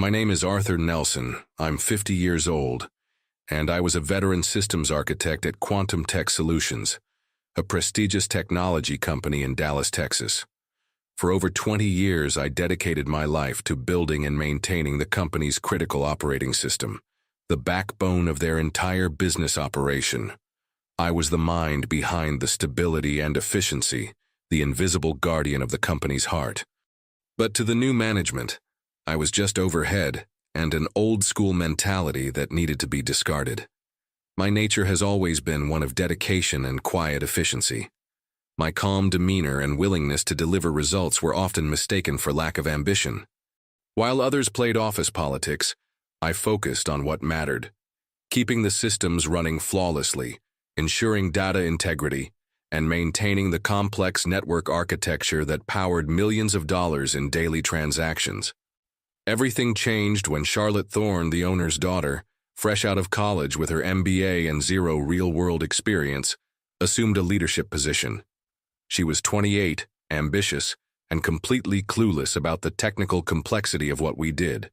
My name is Arthur Nelson. I'm 50 years old, and I was a veteran systems architect at Quantum Tech Solutions, a prestigious technology company in Dallas, Texas. For over 20 years, I dedicated my life to building and maintaining the company's critical operating system, the backbone of their entire business operation. I was the mind behind the stability and efficiency, the invisible guardian of the company's heart. But to the new management, I was just overhead and an old-school mentality that needed to be discarded. My nature has always been one of dedication and quiet efficiency. My calm demeanor and willingness to deliver results were often mistaken for lack of ambition. While others played office politics, I focused on what mattered, keeping the systems running flawlessly, ensuring data integrity, and maintaining the complex network architecture that powered millions of dollars in daily transactions. Everything changed when Charlotte Thorne, the owner's daughter, fresh out of college with her MBA and zero real-world experience, assumed a leadership position. She was 28, ambitious, and completely clueless about the technical complexity of what we did.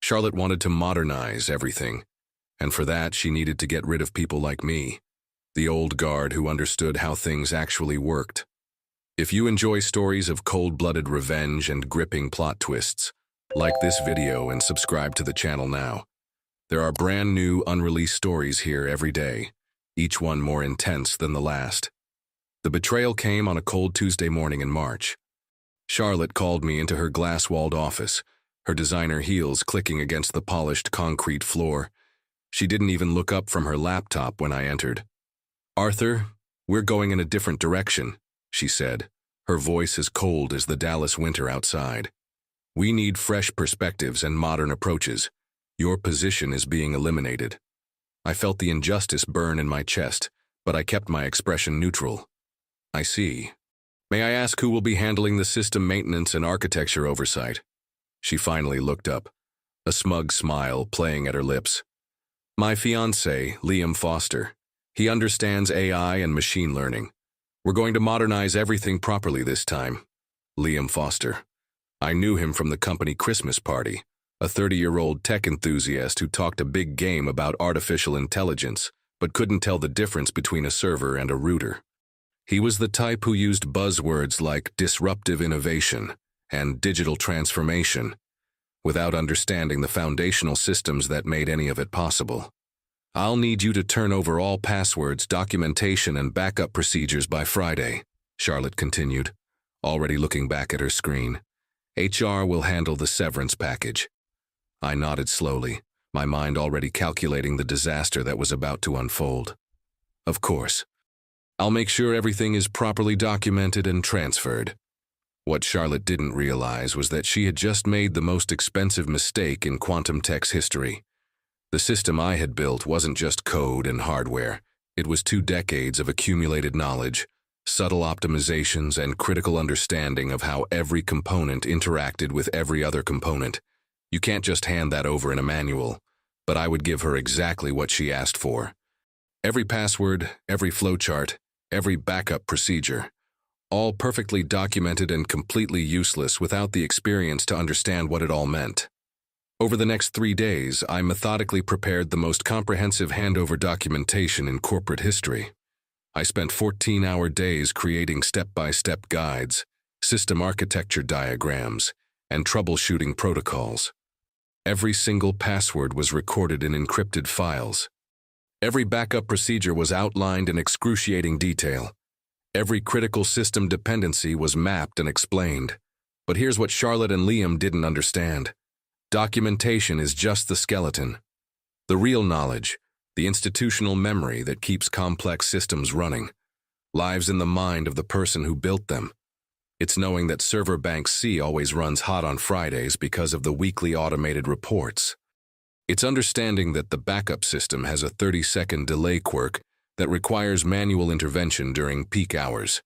Charlotte wanted to modernize everything, and for that she needed to get rid of people like me, the old guard who understood how things actually worked. If you enjoy stories of cold-blooded revenge and gripping plot twists, like this video and subscribe to the channel now. There are brand new, unreleased stories here every day, each one more intense than the last. The betrayal came on a cold Tuesday morning in March. Charlotte called me into her glass-walled office, her designer heels clicking against the polished concrete floor. She didn't even look up from her laptop when I entered. "Arthur, we're going in a different direction," she said, her voice as cold as the Dallas winter outside. "We need fresh perspectives and modern approaches. Your position is being eliminated." I felt the injustice burn in my chest, but I kept my expression neutral. "I see. May I ask who will be handling the system maintenance and architecture oversight?" She finally looked up, a smug smile playing at her lips. "My fiancé, Liam Foster. He understands AI and machine learning. We're going to modernize everything properly this time." Liam Foster. I knew him from the company Christmas party, a 30-year-old tech enthusiast who talked a big game about artificial intelligence, but couldn't tell the difference between a server and a router. He was the type who used buzzwords like disruptive innovation and digital transformation, without understanding the foundational systems that made any of it possible. "I'll need you to turn over all passwords, documentation, and backup procedures by Friday," Charlotte continued, already looking back at her screen. "HR will handle the severance package." I nodded slowly, my mind already calculating the disaster that was about to unfold. "Of course. I'll make sure everything is properly documented and transferred." What Charlotte didn't realize was that she had just made the most expensive mistake in Quantum Tech's history. The system I had built wasn't just code and hardware. It was 2 decades of accumulated knowledge, subtle optimizations, and critical understanding of how every component interacted with every other component. You can't just hand that over in a manual, but I would give her exactly what she asked for. Every password, every flowchart, every backup procedure, all perfectly documented and completely useless without the experience to understand what it all meant. Over the next 3 days, I methodically prepared the most comprehensive handover documentation in corporate history. I spent 14-hour days creating step-by-step guides, system architecture diagrams, and troubleshooting protocols. Every single password was recorded in encrypted files. Every backup procedure was outlined in excruciating detail. Every critical system dependency was mapped and explained. But here's what Charlotte and Liam didn't understand. Documentation is just the skeleton. The real knowledge, the institutional memory that keeps complex systems running, lives in the mind of the person who built them. It's knowing that server bank C always runs hot on Fridays because of the weekly automated reports. It's understanding that the backup system has a 30-second delay quirk that requires manual intervention during peak hours.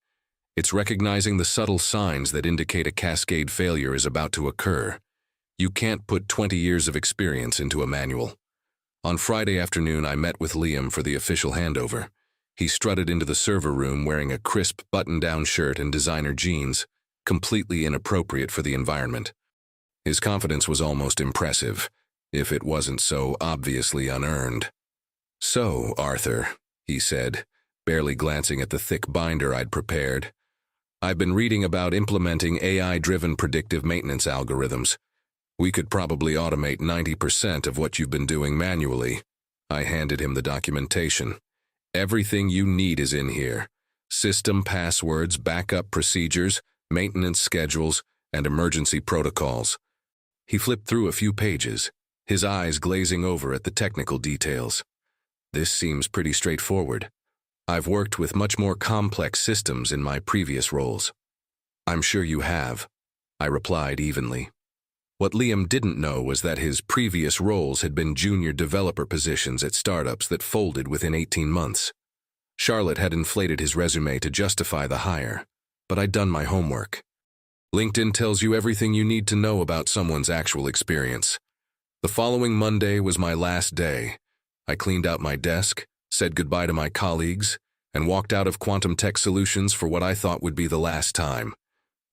It's recognizing the subtle signs that indicate a cascade failure is about to occur. You can't put 20 years of experience into a manual. On Friday afternoon, I met with Liam for the official handover. He strutted into the server room wearing a crisp button-down shirt and designer jeans, completely inappropriate for the environment. His confidence was almost impressive, if it wasn't so obviously unearned. "So, Arthur," he said, barely glancing at the thick binder I'd prepared, "I've been reading about implementing AI-driven predictive maintenance algorithms. We could probably automate 90% of what you've been doing manually." I handed him the documentation. "Everything you need is in here. System passwords, backup procedures, maintenance schedules, and emergency protocols." He flipped through a few pages, his eyes glazing over at the technical details. "This seems pretty straightforward. I've worked with much more complex systems in my previous roles." "I'm sure you have," I replied evenly. What Liam didn't know was that his previous roles had been junior developer positions at startups that folded within 18 months. Charlotte had inflated his resume to justify the hire, but I'd done my homework. LinkedIn tells you everything you need to know about someone's actual experience. The following Monday was my last day. I cleaned out my desk, said goodbye to my colleagues, and walked out of Quantum Tech Solutions for what I thought would be the last time.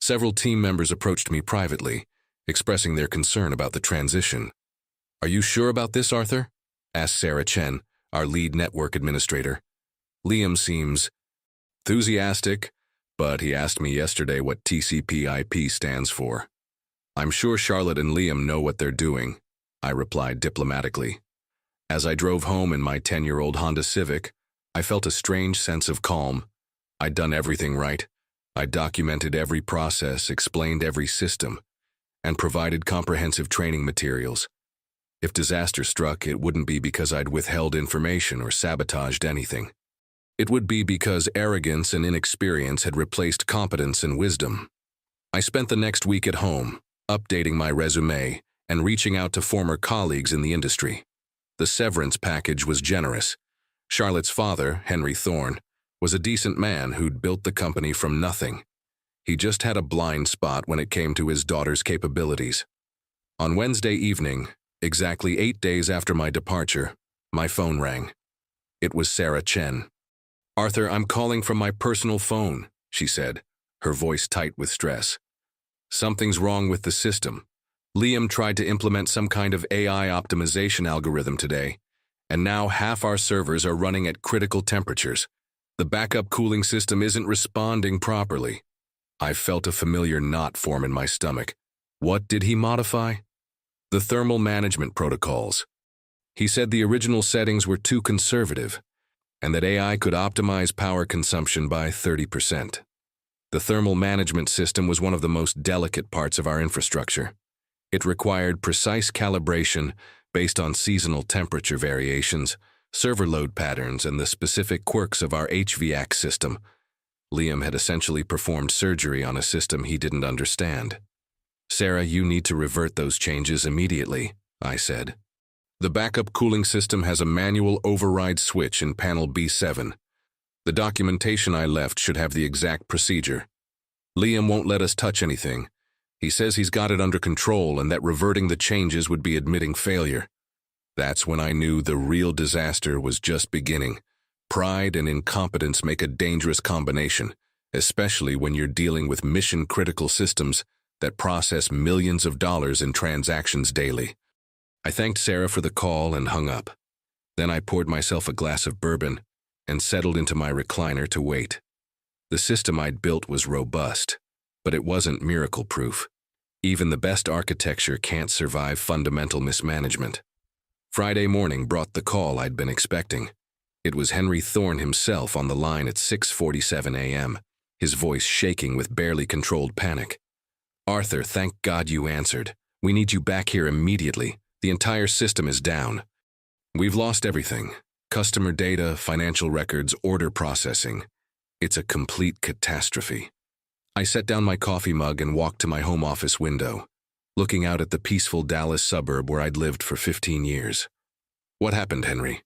Several team members approached me privately, expressing their concern about the transition. "Are you sure about this, Arthur?" asked Sarah Chen, our lead network administrator. "Liam seems enthusiastic, but he asked me yesterday what TCP/IP stands for." "I'm sure Charlotte and Liam know what they're doing," I replied diplomatically. As I drove home in my 10-year-old Honda Civic, I felt a strange sense of calm. I'd done everything right. I documented every process, explained every system, and provided comprehensive training materials. If disaster struck, it wouldn't be because I'd withheld information or sabotaged anything. It would be because arrogance and inexperience had replaced competence and wisdom. I spent the next week at home, updating my resume and reaching out to former colleagues in the industry. The severance package was generous. Charlotte's father, Henry Thorne, was a decent man who'd built the company from nothing. He just had a blind spot when it came to his daughter's capabilities. On Wednesday evening, exactly 8 days after my departure, my phone rang. It was Sarah Chen. "Arthur, I'm calling from my personal phone," she said, her voice tight with stress. "Something's wrong with the system. Liam tried to implement some kind of AI optimization algorithm today, and now half our servers are running at critical temperatures. The backup cooling system isn't responding properly." I felt a familiar knot form in my stomach. What did he modify? The thermal management protocols. He said the original settings were too conservative, and that AI could optimize power consumption by 30%. The thermal management system was one of the most delicate parts of our infrastructure. It required precise calibration based on seasonal temperature variations, server load patterns, and the specific quirks of our HVAC system. Liam had essentially performed surgery on a system he didn't understand. "Sarah, you need to revert those changes immediately," I said. "The backup cooling system has a manual override switch in panel B7. The documentation I left should have the exact procedure. Liam won't let us touch anything. He says he's got it under control and that reverting the changes would be admitting failure." That's when I knew the real disaster was just beginning. Pride and incompetence make a dangerous combination, especially when you're dealing with mission-critical systems that process millions of dollars in transactions daily. I thanked Sarah for the call and hung up. Then I poured myself a glass of bourbon and settled into my recliner to wait. The system I'd built was robust, but it wasn't miracle-proof. Even the best architecture can't survive fundamental mismanagement. Friday morning brought the call I'd been expecting. It was Henry Thorne himself on the line at 6:47 a.m., his voice shaking with barely controlled panic. "Arthur, thank God you answered. We need you back here immediately. The entire system is down. We've lost everything. Customer data, financial records, order processing. It's a complete catastrophe." I set down my coffee mug and walked to my home office window, looking out at the peaceful Dallas suburb where I'd lived for 15 years. "What happened, Henry?"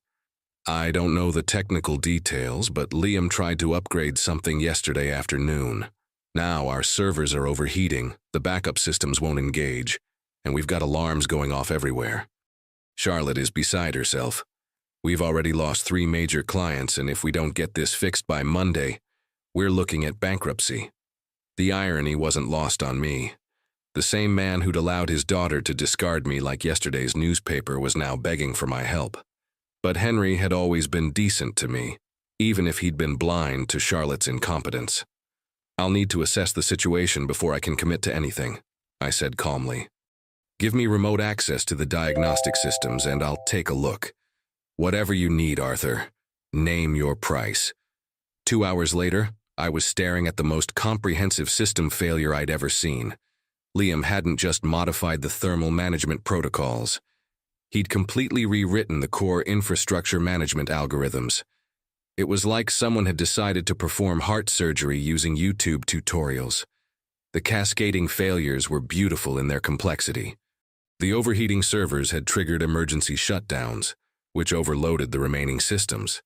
"I don't know the technical details, but Liam tried to upgrade something yesterday afternoon. Now our servers are overheating, the backup systems won't engage, and we've got alarms going off everywhere. Charlotte is beside herself. We've already lost 3 major clients, and if we don't get this fixed by Monday, we're looking at bankruptcy." The irony wasn't lost on me. The same man who'd allowed his daughter to discard me like yesterday's newspaper was now begging for my help. But Henry had always been decent to me, even if he'd been blind to Charlotte's incompetence. "I'll need to assess the situation before I can commit to anything," I said calmly. "Give me remote access to the diagnostic systems and I'll take a look. Whatever you need, Arthur. Name your price." 2 hours later, I was staring at the most comprehensive system failure I'd ever seen. Liam hadn't just modified the thermal management protocols. He'd completely rewritten the core infrastructure management algorithms. It was like someone had decided to perform heart surgery using YouTube tutorials. The cascading failures were beautiful in their complexity. The overheating servers had triggered emergency shutdowns, which overloaded the remaining systems,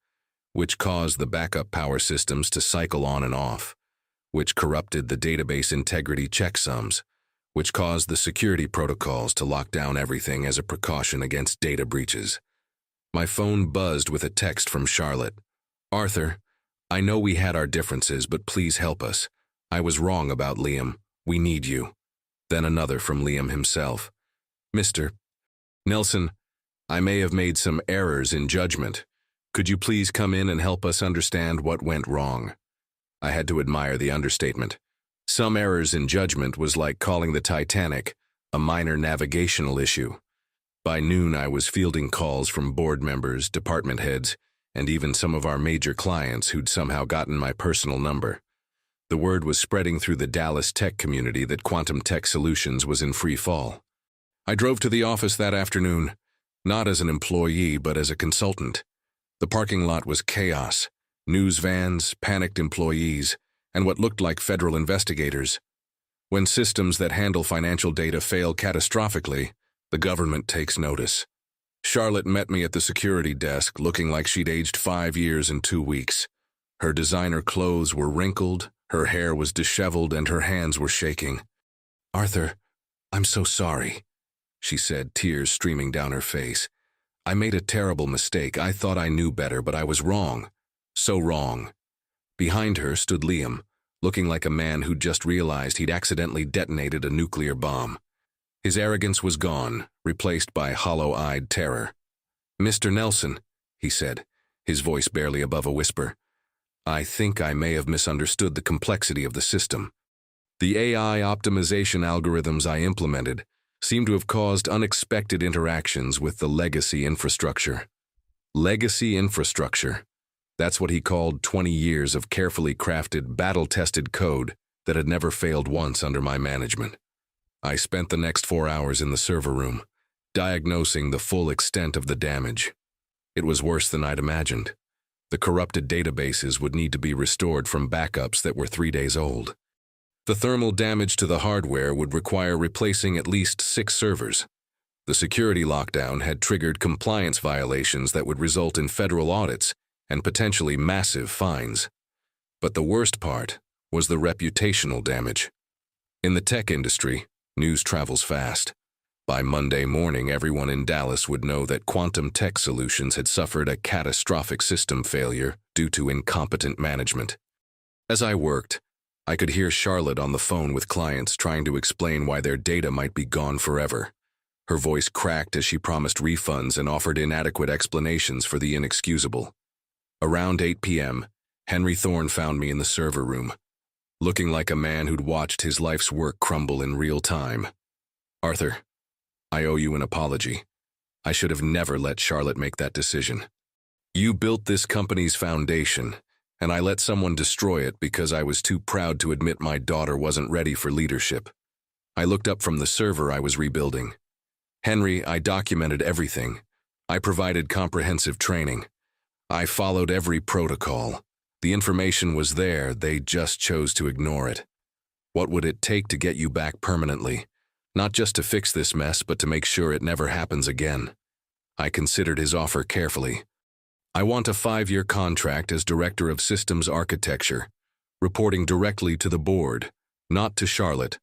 which caused the backup power systems to cycle on and off, which corrupted the database integrity checksums, which caused the security protocols to lock down everything as a precaution against data breaches. My phone buzzed with a text from Charlotte. "Arthur, I know we had our differences, but please help us. I was wrong about Liam. We need you." Then another from Liam himself. "Mr. Nelson, I may have made some errors in judgment. Could you please come in and help us understand what went wrong?" I had to admire the understatement. Some errors in judgment was like calling the Titanic a minor navigational issue. By noon, I was fielding calls from board members, department heads, and even some of our major clients who'd somehow gotten my personal number. The word was spreading through the Dallas tech community that Quantum Tech Solutions was in free fall. I drove to the office that afternoon, not as an employee, but as a consultant. The parking lot was chaos, news vans, panicked employees, and what looked like federal investigators. When systems that handle financial data fail catastrophically, the government takes notice. Charlotte met me at the security desk looking like she'd aged 5 years in 2 weeks. Her designer clothes were wrinkled, her hair was disheveled, and her hands were shaking. "Arthur, I'm so sorry," she said, tears streaming down her face. "I made a terrible mistake. I thought I knew better, but I was wrong. So wrong." Behind her stood Liam, looking like a man who'd just realized he'd accidentally detonated a nuclear bomb. His arrogance was gone, replaced by hollow-eyed terror. "Mr. Nelson," he said, his voice barely above a whisper, "I think I may have misunderstood the complexity of the system. The AI optimization algorithms I implemented seem to have caused unexpected interactions with the legacy infrastructure." Legacy infrastructure. That's what he called 20 years of carefully crafted, battle-tested code that had never failed once under my management. I spent the next 4 hours in the server room, diagnosing the full extent of the damage. It was worse than I'd imagined. The corrupted databases would need to be restored from backups that were 3 days old. The thermal damage to the hardware would require replacing at least 6 servers. The security lockdown had triggered compliance violations that would result in federal audits and potentially massive fines. But the worst part was the reputational damage. In the tech industry, news travels fast. By Monday morning, everyone in Dallas would know that Quantum Tech Solutions had suffered a catastrophic system failure due to incompetent management. As I worked, I could hear Charlotte on the phone with clients trying to explain why their data might be gone forever. Her voice cracked as she promised refunds and offered inadequate explanations for the inexcusable. Around 8 p.m., Henry Thorne found me in the server room, looking like a man who'd watched his life's work crumble in real time. "Arthur, I owe you an apology. I should have never let Charlotte make that decision. You built this company's foundation, and I let someone destroy it because I was too proud to admit my daughter wasn't ready for leadership." I looked up from the server I was rebuilding. "Henry, I documented everything. I provided comprehensive training. I followed every protocol. The information was there, they just chose to ignore it. What would it take to get you back permanently? Not just to fix this mess, but to make sure it never happens again." I considered his offer carefully. "I want a 5-year contract as Director of Systems Architecture, reporting directly to the board, not to Charlotte.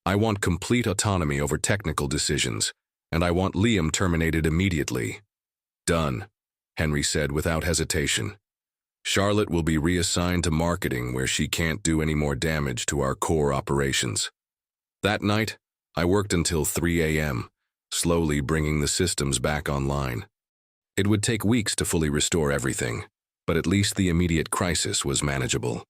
I want complete autonomy over technical decisions, and I want Liam terminated immediately." "Done," Henry said without hesitation. "Charlotte will be reassigned to marketing where she can't do any more damage to our core operations." That night, I worked until 3 a.m., slowly bringing the systems back online. It would take weeks to fully restore everything, but at least the immediate crisis was manageable.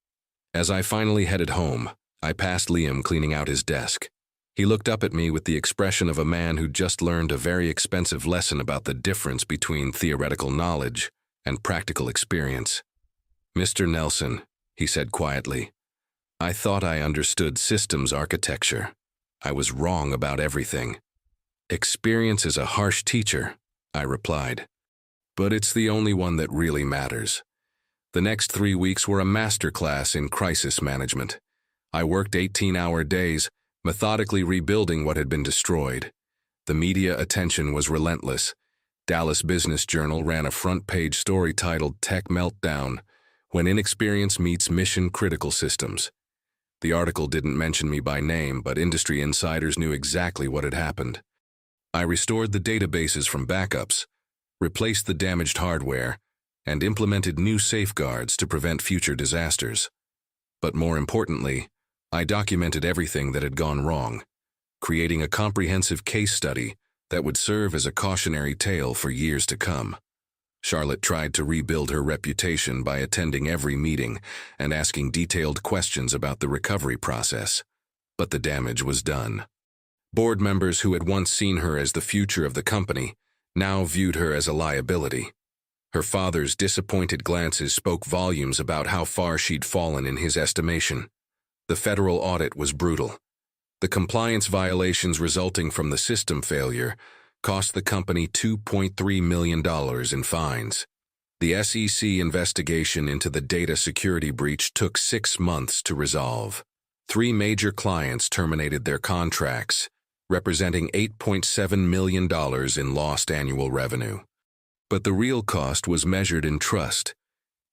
As I finally headed home, I passed Liam cleaning out his desk. He looked up at me with the expression of a man who just learned a very expensive lesson about the difference between theoretical knowledge and practical experience. "Mr. Nelson," he said quietly, "I thought I understood systems architecture. I was wrong about everything." "Experience is a harsh teacher," I replied, "but it's the only one that really matters." The next 3 weeks were a masterclass in crisis management. I worked 18-hour days, methodically rebuilding what had been destroyed. The media attention was relentless. Dallas Business Journal ran a front-page story titled "Tech Meltdown: When Inexperience Meets Mission-Critical Systems." The article didn't mention me by name, but industry insiders knew exactly what had happened. I restored the databases from backups, replaced the damaged hardware, and implemented new safeguards to prevent future disasters. But more importantly, I documented everything that had gone wrong, creating a comprehensive case study that would serve as a cautionary tale for years to come. Charlotte tried to rebuild her reputation by attending every meeting and asking detailed questions about the recovery process, but the damage was done. Board members who had once seen her as the future of the company now viewed her as a liability. Her father's disappointed glances spoke volumes about how far she'd fallen in his estimation. The federal audit was brutal. The compliance violations resulting from the system failure cost the company $2.3 million in fines. The SEC investigation into the data security breach took 6 months to resolve. 3 major clients terminated their contracts, representing $8.7 million in lost annual revenue. But the real cost was measured in trust.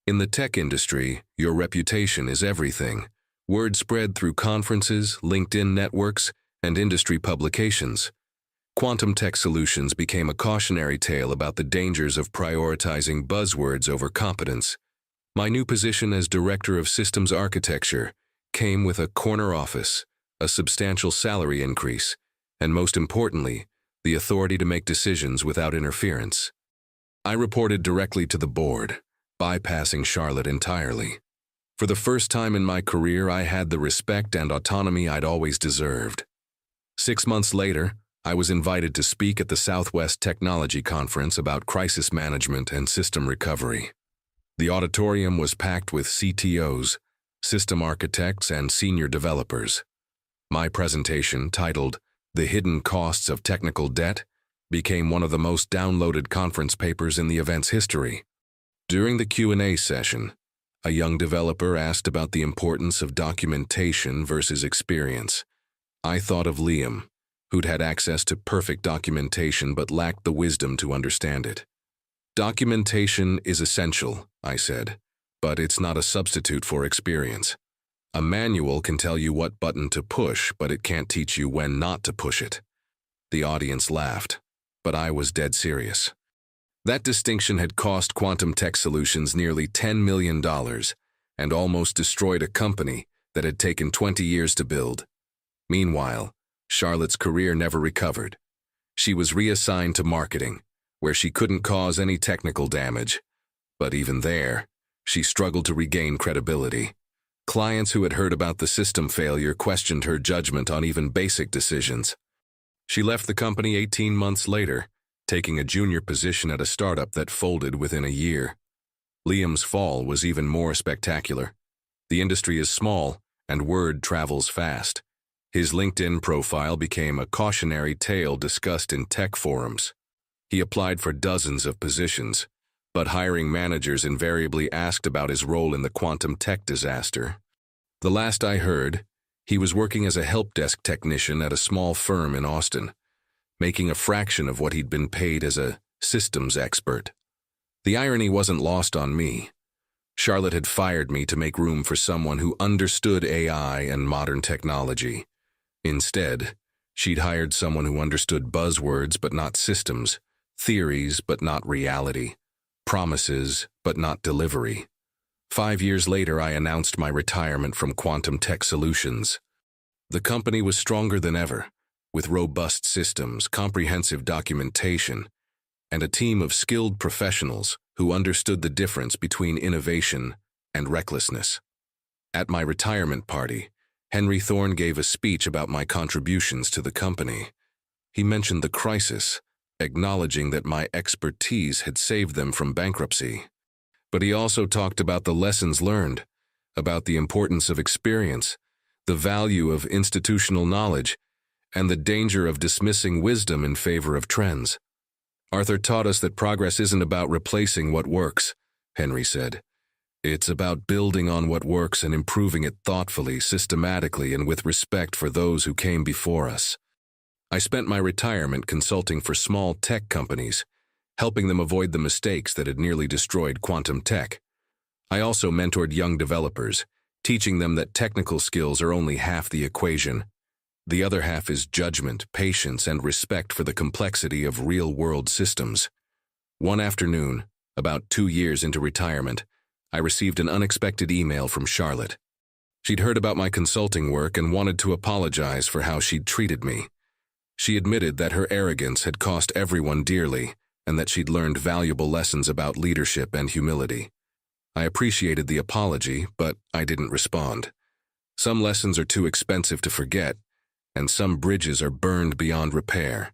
In the tech industry, your reputation is everything. Word spread through conferences, LinkedIn networks, and industry publications. Quantum Tech Solutions became a cautionary tale about the dangers of prioritizing buzzwords over competence. My new position as Director of Systems Architecture came with a corner office, a substantial salary increase, and most importantly, the authority to make decisions without interference. I reported directly to the board, bypassing Charlotte entirely. For the first time in my career, I had the respect and autonomy I'd always deserved. 6 months later, I was invited to speak at the Southwest Technology Conference about crisis management and system recovery. The auditorium was packed with CTOs, system architects, and senior developers. My presentation, titled "The Hidden Costs of Technical Debt," became one of the most downloaded conference papers in the event's history. During the Q&A session, a young developer asked about the importance of documentation versus experience. I thought of Liam, who'd had access to perfect documentation but lacked the wisdom to understand it. "Documentation is essential," I said, "but it's not a substitute for experience. A manual can tell you what button to push, but it can't teach you when not to push it." The audience laughed, but I was dead serious. That distinction had cost Quantum Tech Solutions nearly $10 million and almost destroyed a company that had taken 20 years to build. Meanwhile, Charlotte's career never recovered. She was reassigned to marketing, where she couldn't cause any technical damage. But even there, she struggled to regain credibility. Clients who had heard about the system failure questioned her judgment on even basic decisions. She left the company 18 months later, taking a junior position at a startup that folded within a year. Liam's fall was even more spectacular. The industry is small, and word travels fast. His LinkedIn profile became a cautionary tale discussed in tech forums. He applied for dozens of positions, but hiring managers invariably asked about his role in the quantum tech disaster. The last I heard, he was working as a help desk technician at a small firm in Austin, making a fraction of what he'd been paid as a systems expert. The irony wasn't lost on me. Charlotte had fired me to make room for someone who understood AI and modern technology. Instead, she'd hired someone who understood buzzwords but not systems, theories but not reality, promises but not delivery. 5 years later, I announced my retirement from Quantum Tech Solutions. The company was stronger than ever, with robust systems, comprehensive documentation, and a team of skilled professionals who understood the difference between innovation and recklessness. At my retirement party, Henry Thorne gave a speech about my contributions to the company. He mentioned the crisis, acknowledging that my expertise had saved them from bankruptcy. But he also talked about the lessons learned, about the importance of experience, the value of institutional knowledge, and the danger of dismissing wisdom in favor of trends. Arthur taught us that progress isn't about replacing what works, Henry said. It's about building on what works and improving it thoughtfully, systematically, and with respect for those who came before us. I spent my retirement consulting for small tech companies, helping them avoid the mistakes that had nearly destroyed quantum tech. I also mentored young developers, teaching them that technical skills are only half the equation. The other half is judgment, patience, and respect for the complexity of real-world systems. One afternoon, about 2 years into retirement, I received an unexpected email from Charlotte. She'd heard about my consulting work and wanted to apologize for how she'd treated me. She admitted that her arrogance had cost everyone dearly and that she'd learned valuable lessons about leadership and humility. I appreciated the apology, but I didn't respond. Some lessons are too expensive to forget, and some bridges are burned beyond repair.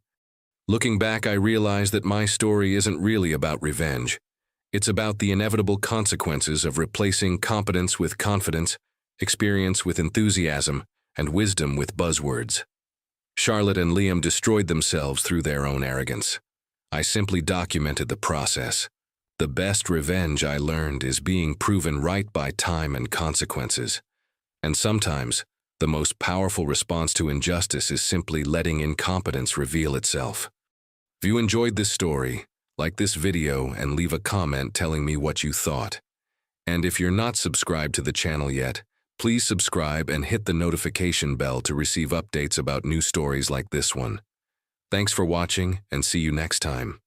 Looking back, I realized that my story isn't really about revenge. It's about the inevitable consequences of replacing competence with confidence, experience with enthusiasm, and wisdom with buzzwords. Charlotte and Liam destroyed themselves through their own arrogance. I simply documented the process. The best revenge, I learned, is being proven right by time and consequences. And sometimes, the most powerful response to injustice is simply letting incompetence reveal itself. If you enjoyed this story, like this video and leave a comment telling me what you thought. And if you're not subscribed to the channel yet, please subscribe and hit the notification bell to receive updates about new stories like this one. Thanks for watching, and see you next time.